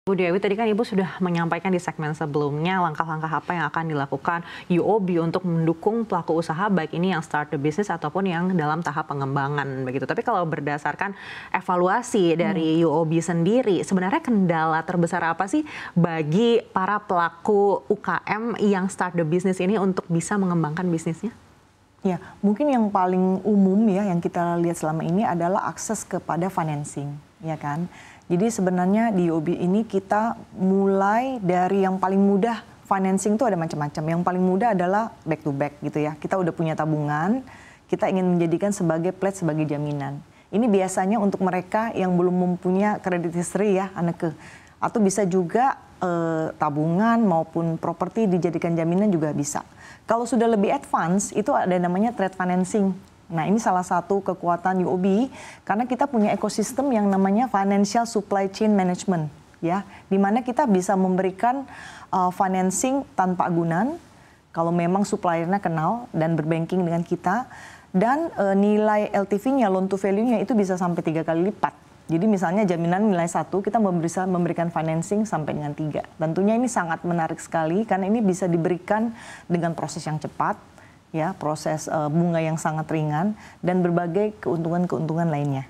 Bu Dewi, tadi kan Ibu sudah menyampaikan di segmen sebelumnya langkah-langkah apa yang akan dilakukan UOB untuk mendukung pelaku usaha baik ini yang start the business ataupun yang dalam tahap pengembangan begitu. Tapi kalau berdasarkan evaluasi dari UOB sendiri, sebenarnya kendala terbesar apa sih bagi para pelaku UKM yang start the business ini untuk bisa mengembangkan bisnisnya? Ya, mungkin yang paling umum ya yang kita lihat selama ini adalah akses kepada financing, ya kan? Jadi sebenarnya di UOB ini kita mulai dari yang paling mudah, financing itu ada macam-macam. Yang paling mudah adalah back to back gitu ya. Kita udah punya tabungan, kita ingin menjadikan sebagai pledge, sebagai jaminan. Ini biasanya untuk mereka yang belum mempunyai credit history ya, Anneke. Atau bisa juga tabungan maupun properti dijadikan jaminan juga bisa. Kalau sudah lebih advance, itu ada namanya trade financing. Nah, ini salah satu kekuatan UOB karena kita punya ekosistem yang namanya Financial Supply Chain Management, ya, di mana kita bisa memberikan financing tanpa agunan kalau memang suppliernya kenal dan berbanking dengan kita, dan nilai LTV-nya, loan to value-nya itu bisa sampai 3 kali lipat. Jadi misalnya jaminan nilai 1, kita bisa memberikan financing sampai dengan 3. Tentunya ini sangat menarik sekali karena ini bisa diberikan dengan proses yang cepat, ya, proses bunga yang sangat ringan dan berbagai keuntungan-keuntungan lainnya.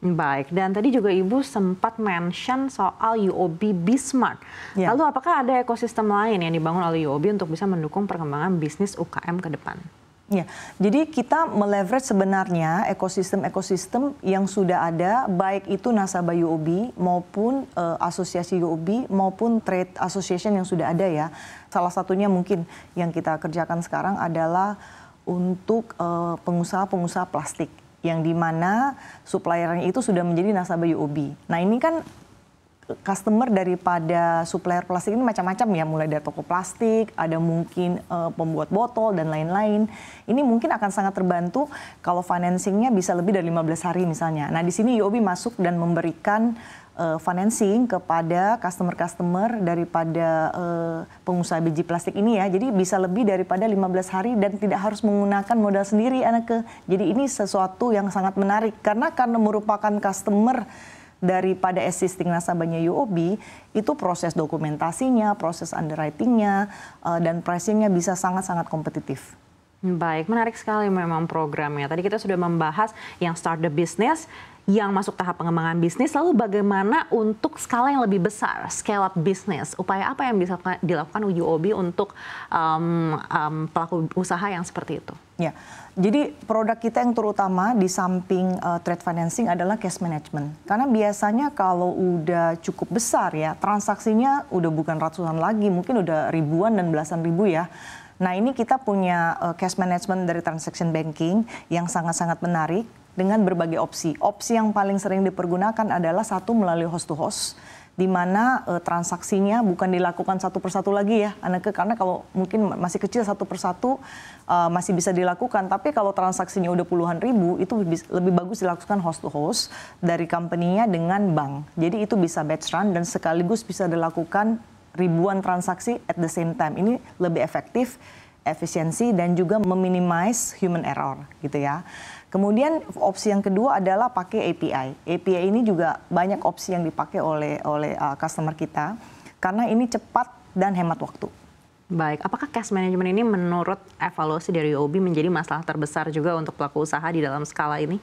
Baik, dan tadi juga Ibu sempat mention soal UOB Bismart. Ya. Lalu apakah ada ekosistem lain yang dibangun oleh UOB untuk bisa mendukung perkembangan bisnis UKM ke depan? Ya, jadi kita meleverage sebenarnya ekosistem-ekosistem yang sudah ada, baik itu nasabah UOB maupun asosiasi UOB maupun trade association yang sudah ada ya. Salah satunya mungkin yang kita kerjakan sekarang adalah untuk pengusaha-pengusaha plastik yang dimana suppliernya itu sudah menjadi nasabah UOB. Nah, ini kan customer daripada supplier plastik ini macam-macam ya, mulai dari toko plastik, ada mungkin pembuat botol dan lain-lain. Ini mungkin akan sangat terbantu kalau financingnya bisa lebih dari 15 hari misalnya. Nah, di sini UOB masuk dan memberikan financing kepada customer-customer daripada pengusaha biji plastik ini ya. Jadi bisa lebih daripada 15 hari dan tidak harus menggunakan modal sendiri, Anneke. Jadi ini sesuatu yang sangat menarik karena merupakan customer daripada existing nasabahnya UOB, itu proses dokumentasinya, proses underwriting-nya, dan pricing-nya bisa sangat-sangat kompetitif. Baik, menarik sekali memang programnya. Tadi kita sudah membahas yang start the business, yang masuk tahap pengembangan bisnis, lalu bagaimana untuk skala yang lebih besar, scale up business, upaya apa yang bisa dilakukan UOB untuk pelaku usaha yang seperti itu? Ya, jadi produk kita yang terutama di samping trade financing adalah cash management. Karena biasanya kalau udah cukup besar ya, transaksinya udah bukan ratusan lagi, mungkin udah ribuan dan belasan ribu ya. Nah, ini kita punya cash management dari transaction banking yang sangat-sangat menarik dengan berbagai opsi. Opsi yang paling sering dipergunakan adalah satu melalui host to host, di mana transaksinya bukan dilakukan satu persatu lagi ya, Anneke, karena kalau mungkin masih kecil satu persatu masih bisa dilakukan, tapi kalau transaksinya udah puluhan ribu itu lebih bagus dilakukan host to host dari company-nya dengan bank. Jadi itu bisa batch run dan sekaligus bisa dilakukan ribuan transaksi at the same time. Ini lebih efektif, efisiensi dan juga meminimize human error gitu ya. Kemudian opsi yang kedua adalah pakai API. API ini juga banyak opsi yang dipakai oleh customer kita karena ini cepat dan hemat waktu. Baik, apakah cash management ini menurut evaluasi dari UOB menjadi masalah terbesar juga untuk pelaku usaha di dalam skala ini?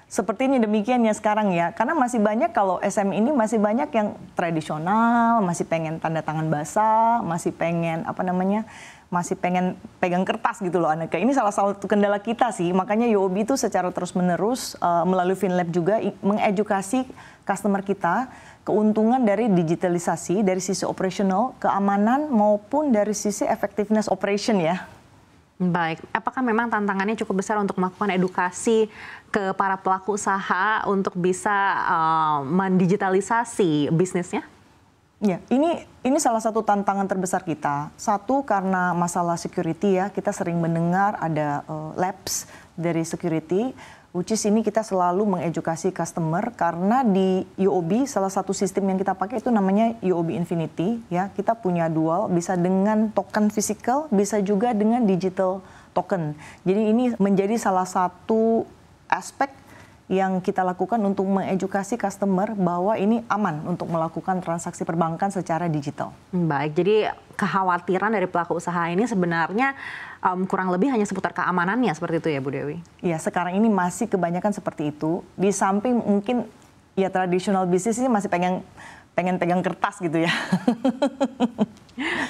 Sepertinya demikian ya sekarang ya, karena masih banyak kalau SME ini masih banyak yang tradisional, masih pengen tanda tangan basah, masih pengen masih pengen pegang kertas gitu loh, Anneke. Ini salah satu kendala kita sih, makanya UOB itu secara terus-menerus melalui FinLab juga mengedukasi customer kita keuntungan dari digitalisasi, dari sisi operasional, keamanan maupun dari sisi effectiveness operation ya. Baik, apakah memang tantangannya cukup besar untuk melakukan edukasi ke para pelaku usaha untuk bisa mendigitalisasi bisnisnya? Ya, ini salah satu tantangan terbesar kita. Satu karena masalah security ya, kita sering mendengar ada lapse dari security, which is ini kita selalu mengedukasi customer karena di UOB salah satu sistem yang kita pakai itu namanya UOB Infinity ya. Kita punya dual, bisa dengan token physical, bisa juga dengan digital token. Jadi ini menjadi salah satu aspek yang kita lakukan untuk mengedukasi customer bahwa ini aman untuk melakukan transaksi perbankan secara digital. Baik, jadi kekhawatiran dari pelaku usaha ini sebenarnya kurang lebih hanya seputar keamanannya seperti itu ya Bu Dewi? Ya, sekarang ini masih kebanyakan seperti itu. Di samping mungkin ya tradisional bisnis ini masih pengen pegang kertas gitu ya.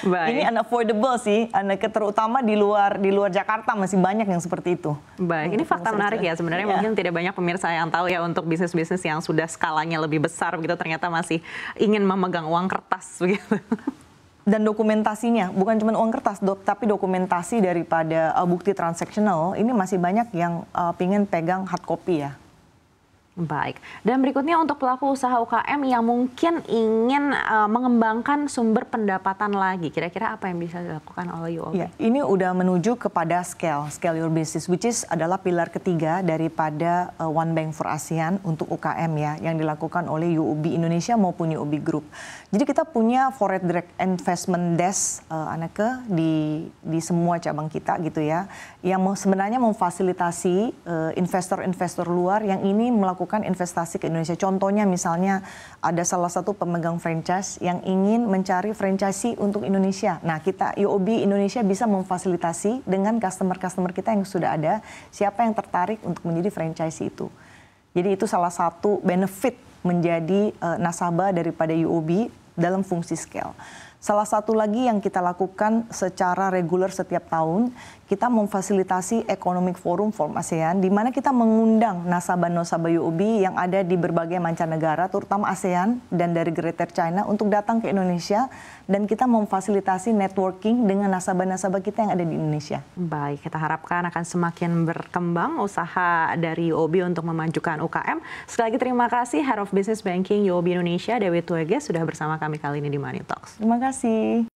Baik. Ini unaffordable sih, terutama di luar Jakarta masih banyak yang seperti itu. Baik, ini fakta menarik ya sebenarnya. Mungkin tidak banyak pemirsa yang tahu ya, untuk bisnis-bisnis yang sudah skalanya lebih besar begitu ternyata masih ingin memegang uang kertas begitu. Dan dokumentasinya bukan cuma uang kertas, tapi dokumentasi daripada bukti transaksional ini masih banyak yang pengen pegang hard copy ya. Baik, dan berikutnya untuk pelaku usaha UKM yang mungkin ingin mengembangkan sumber pendapatan lagi, kira-kira apa yang bisa dilakukan oleh UOB? Ya, ini udah menuju kepada scale your business, which is adalah pilar ketiga daripada One Bank for ASEAN untuk UKM ya, yang dilakukan oleh UOB Indonesia maupun UOB Group. Jadi kita punya Foreign Direct Investment Desk, Anneke, di semua cabang kita gitu ya, yang sebenarnya memfasilitasi investor-investor luar yang ini melakukan investasi ke Indonesia. Contohnya misalnya ada salah satu pemegang franchise yang ingin mencari franchisee untuk Indonesia. Nah, kita UOB Indonesia bisa memfasilitasi dengan customer-customer kita yang sudah ada, siapa yang tertarik untuk menjadi franchisee itu. Jadi itu salah satu benefit menjadi nasabah daripada UOB dalam fungsi scale. Salah satu lagi yang kita lakukan secara reguler setiap tahun, kita memfasilitasi Economic Forum ASEAN, di mana kita mengundang nasabah-nasabah UOB yang ada di berbagai mancanegara, terutama ASEAN dan dari Greater China, untuk datang ke Indonesia, dan kita memfasilitasi networking dengan nasabah-nasabah kita yang ada di Indonesia. Baik, kita harapkan akan semakin berkembang usaha dari UOB untuk memajukan UKM. Sekali lagi terima kasih Head of Business Banking UOB Indonesia, Dewi Tuege, sudah bersama kami kali ini di Money Talks. Terima kasih.